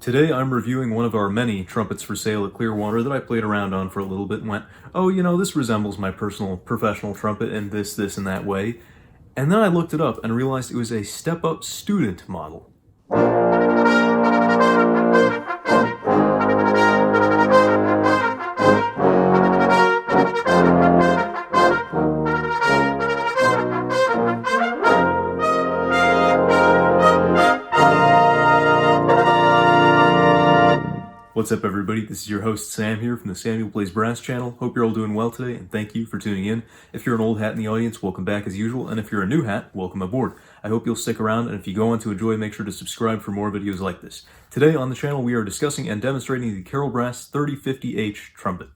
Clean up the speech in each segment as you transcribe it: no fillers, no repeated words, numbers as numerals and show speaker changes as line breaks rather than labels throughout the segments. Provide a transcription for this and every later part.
Today I'm reviewing one of our many trumpets for sale at Clearwater that I played around on for a little bit and went, oh, this resembles my personal professional trumpet in this, and that way. And then I looked it up and realized it was a step-up student model. What's up, everybody? This is your host Sam here from the Samuel Plays Brass channel. Hope you're all doing well today, and thank you for tuning in. If you're an old hat in the audience, welcome back as usual, and if you're a new hat, welcome aboard. I hope you'll stick around, and if you go on to enjoy, make sure to subscribe for more videos like this. Today on the channel, we are discussing and demonstrating the CarolBrass 3050H trumpet.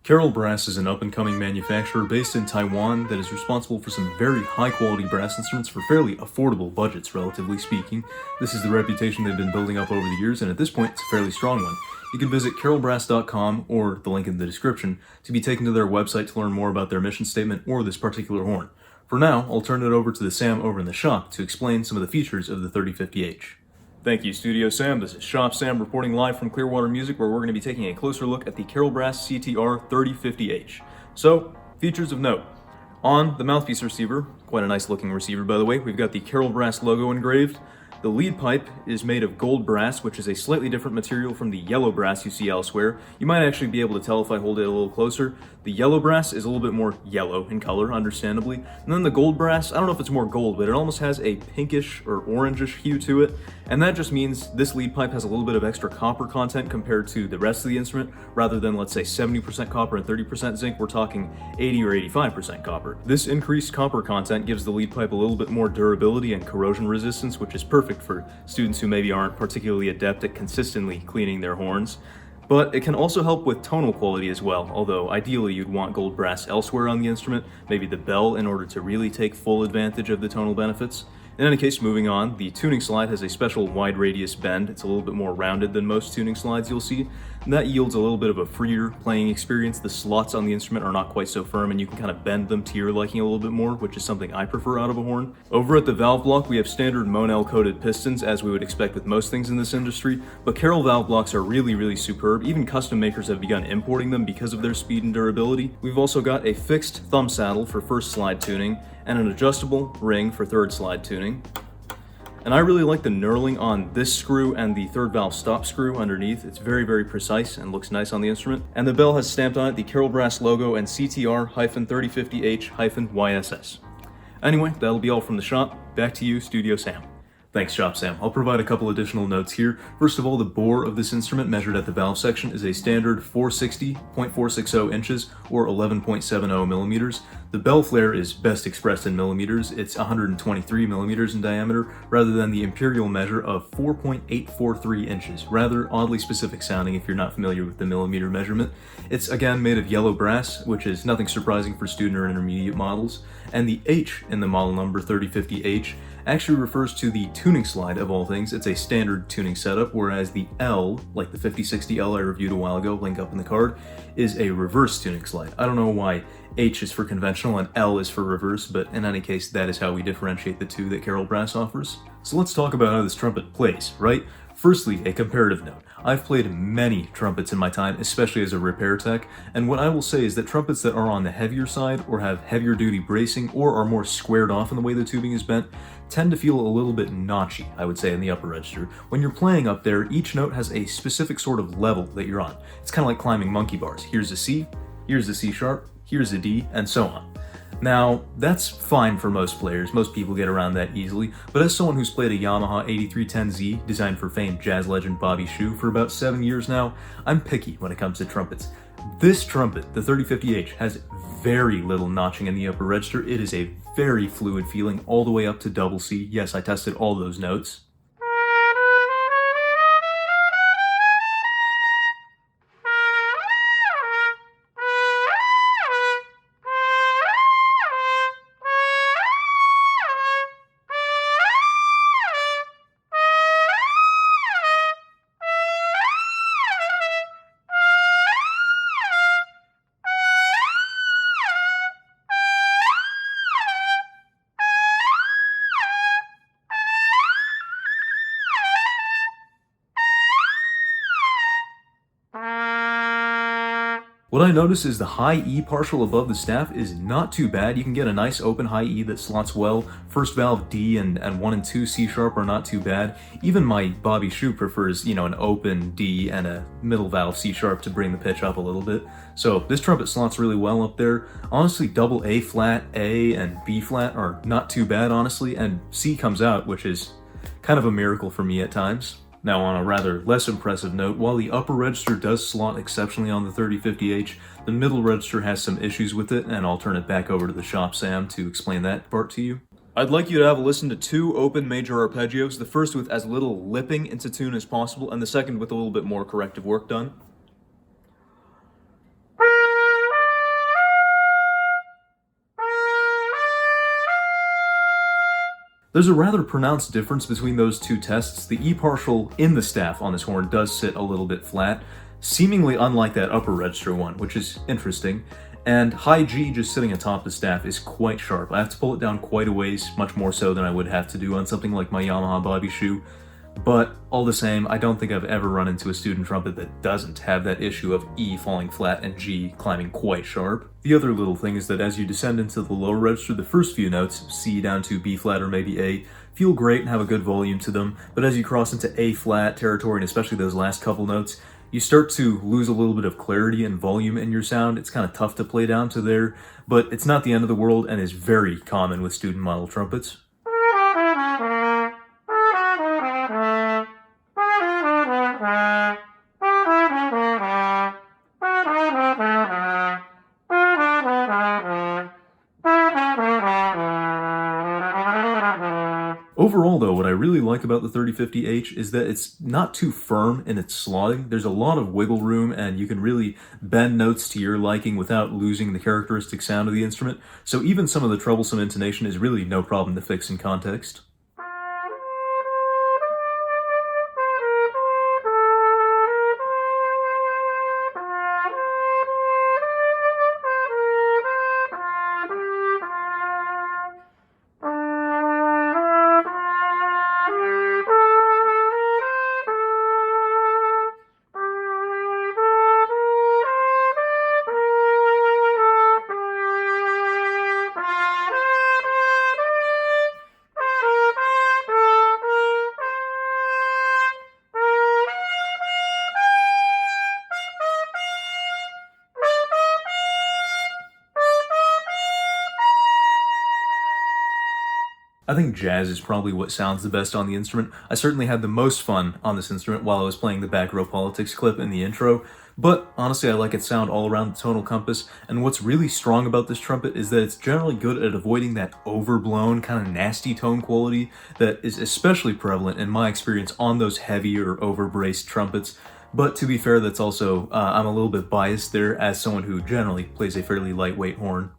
CarolBrass is an up-and-coming manufacturer based in Taiwan that is responsible for some very high-quality brass instruments for fairly affordable budgets, relatively speaking. This is the reputation they've been building up over the years, and at this point, it's a fairly strong one. You can visit CarolBrass.com, or the link in the description, to be taken to their website to learn more about their mission statement or this particular horn. For now, I'll turn it over to the Sam over in the shop to explain some of the features of the 3050H. Thank you, Studio Sam. This is Shop Sam reporting live from Clearwater Music, where we're going to be taking a closer look at the CarolBrass CTR 3050H. So, features of note. On the mouthpiece receiver, quite a nice looking receiver by the way, we've got the CarolBrass logo engraved. The lead pipe is made of gold brass, which is a slightly different material from the yellow brass you see elsewhere. You might actually be able to tell if I hold it a little closer. The yellow brass is a little bit more yellow in color, understandably. And then the gold brass, I don't know if it's more gold, but it almost has a pinkish or orangish hue to it. And that just means this lead pipe has a little bit of extra copper content compared to the rest of the instrument. Rather than, let's say, 70% copper and 30% zinc, we're talking 80 or 85% copper. This increased copper content gives the lead pipe a little bit more durability and corrosion resistance, which is perfect for students who maybe aren't particularly adept at consistently cleaning their horns. But it can also help with tonal quality as well, although ideally you'd want gold brass elsewhere on the instrument, maybe the bell, in order to really take full advantage of the tonal benefits. In any case, moving on, the tuning slide has a special wide radius bend. It's a little bit more rounded than most tuning slides you'll see, and that yields a little bit of a freer playing experience. The slots on the instrument are not quite so firm, and you can kind of bend them to your liking a little bit more, which is something I prefer out of a horn. Over at the valve block, we have standard Monel coated pistons, as we would expect with most things in this industry, but Carol valve blocks are really superb. Even custom makers have begun importing them because of their speed and durability. We've also got a fixed thumb saddle for first slide tuning, and an adjustable ring for third slide tuning. And I really like the knurling on this screw and the third valve stop screw underneath. It's very precise and looks nice on the instrument. And the bell has stamped on it the CarolBrass logo and CTR-3050H-YSS. Anyway, that'll be all from the shop. Back to you, Studio Sam. Thanks, Shop Sam. I'll provide a couple additional notes here. First of all, the bore of this instrument measured at the valve section is a standard 460.460 inches or 11.70 millimeters. The bell flare is best expressed in millimeters. It's 123 millimeters in diameter rather than the imperial measure of 4.843 inches. Rather oddly specific sounding if you're not familiar with the millimeter measurement. It's again made of yellow brass, which is nothing surprising for student or intermediate models. And the H in the model number 3050H actually refers to the tuning slide of all things. It's a standard tuning setup, whereas the L, like the 5060L I reviewed a while ago, link up in the card, is a reverse tuning slide. I don't know why H is for conventional and L is for reverse, but in any case, that is how we differentiate the two that CarolBrass offers. So let's talk about how this trumpet plays, right? Firstly, a comparative note. I've played many trumpets in my time, especially as a repair tech, and what I will say is that trumpets that are on the heavier side or have heavier duty bracing or are more squared off in the way the tubing is bent tend to feel a little bit notchy, I would say, in the upper register. When you're playing up there, each note has a specific sort of level that you're on. It's kind of like climbing monkey bars. Here's a C, here's a C sharp, here's a D, and so on. Now, that's fine for most players, most people get around that easily, but as someone who's played a Yamaha 8310Z, designed for famed jazz legend Bobby Shew, for about 7 years now, I'm picky when it comes to trumpets. This trumpet, the 3050H, has very little notching in the upper register. It is a very fluid feeling all the way up to double C. Yes, I tested all those notes. What I notice is the high E partial above the staff is not too bad. You can get a nice open high E that slots well. First valve D and 1 and 2 C sharp are not too bad. Even my Bobby Shew prefers, an open D and a middle valve C sharp to bring the pitch up a little bit. So this trumpet slots really well up there. Honestly, double A flat, A, and B flat are not too bad, honestly, and C comes out, which is kind of a miracle for me at times. Now, on a rather less impressive note, while the upper register does slot exceptionally on the 3050H, the middle register has some issues with it, and I'll turn it back over to the shop Sam to explain that part to you. I'd like you to have a listen to two open major arpeggios, the first with as little lipping into tune as possible, and the second with a little bit more corrective work done. There's a rather pronounced difference between those two tests. The E partial in the staff on this horn does sit a little bit flat, seemingly unlike that upper register one, which is interesting. And high G just sitting atop the staff is quite sharp. I have to pull it down quite a ways, much more so than I would have to do on something like my Yamaha Bobby Shew. But all the same, I don't think I've ever run into a student trumpet that doesn't have that issue of E falling flat and G climbing quite sharp. The other little thing is that as you descend into the lower register, the first few notes, C down to B flat or maybe A, feel great and have a good volume to them, but as you cross into A flat territory, and especially those last couple notes, you start to lose a little bit of clarity and volume in your sound. It's kind of tough to play down to there, but it's not the end of the world and is very common with student model trumpets. Overall though, what I really like about the 3050H is that it's not too firm in its slotting. There's a lot of wiggle room and you can really bend notes to your liking without losing the characteristic sound of the instrument. So even some of the troublesome intonation is really no problem to fix in context. I think jazz is probably what sounds the best on the instrument. I certainly had the most fun on this instrument while I was playing the Back Row Politics clip in the intro, but honestly I like its sound all around the tonal compass, and what's really strong about this trumpet is that it's generally good at avoiding that overblown, kind of nasty tone quality that is especially prevalent in my experience on those heavier, overbraced trumpets. But to be fair, that's also, I'm a little bit biased there as someone who generally plays a fairly lightweight horn.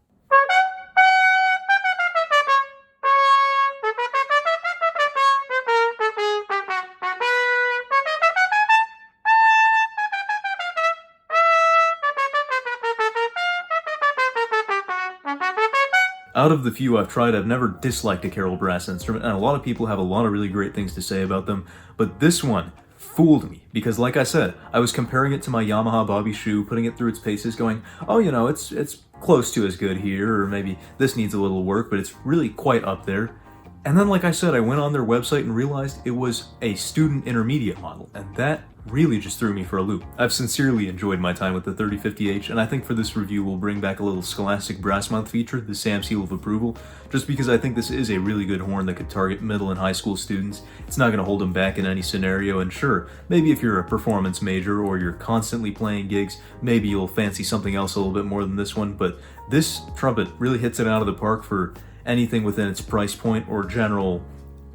Out of the few I've tried, I've never disliked a CarolBrass instrument, and a lot of people have a lot of really great things to say about them, but this one fooled me, because like I said, I was comparing it to my Yamaha Bobby Shew, putting it through its paces, going, oh, it's close to as good here, or maybe this needs a little work, but it's really quite up there. And then, like I said, I went on their website and realized it was a student intermediate model, and that really just threw me for a loop. I've sincerely enjoyed my time with the 3050H, and I think for this review we'll bring back a little Scholastic brass mouth feature, the SAM seal of approval, just because I think this is a really good horn that could target middle and high school students. It's not going to hold them back in any scenario, and sure, maybe if you're a performance major or you're constantly playing gigs, maybe you'll fancy something else a little bit more than this one, but this trumpet really hits it out of the park for anything within its price point or general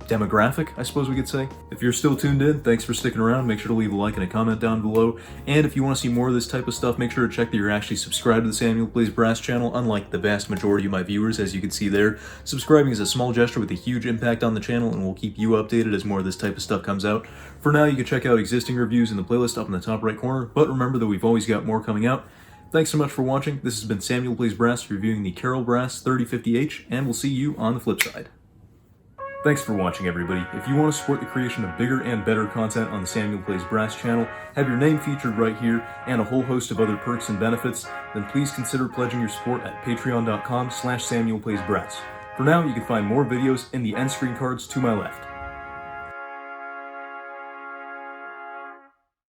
demographic, I suppose we could say. If you're still tuned in, thanks for sticking around. Make sure to leave a like and a comment down below. And if you want to see more of this type of stuff, make sure to check that you're actually subscribed to the Samuel Plays Brass channel, unlike the vast majority of my viewers, as you can see there. Subscribing is a small gesture with a huge impact on the channel, and will keep you updated as more of this type of stuff comes out. For now, you can check out existing reviews in the playlist up in the top right corner, but remember that we've always got more coming out. Thanks so much for watching. This has been Samuel Plays Brass reviewing the CarolBrass 3050H, and we'll see you on the flip side. Thanks for watching, everybody. If you want to support the creation of bigger and better content on the Samuel Plays Brass channel, have your name featured right here, and a whole host of other perks and benefits, then please consider pledging your support at patreon.com/SamuelPlaysBrass. For now, you can find more videos in the end screen cards to my left.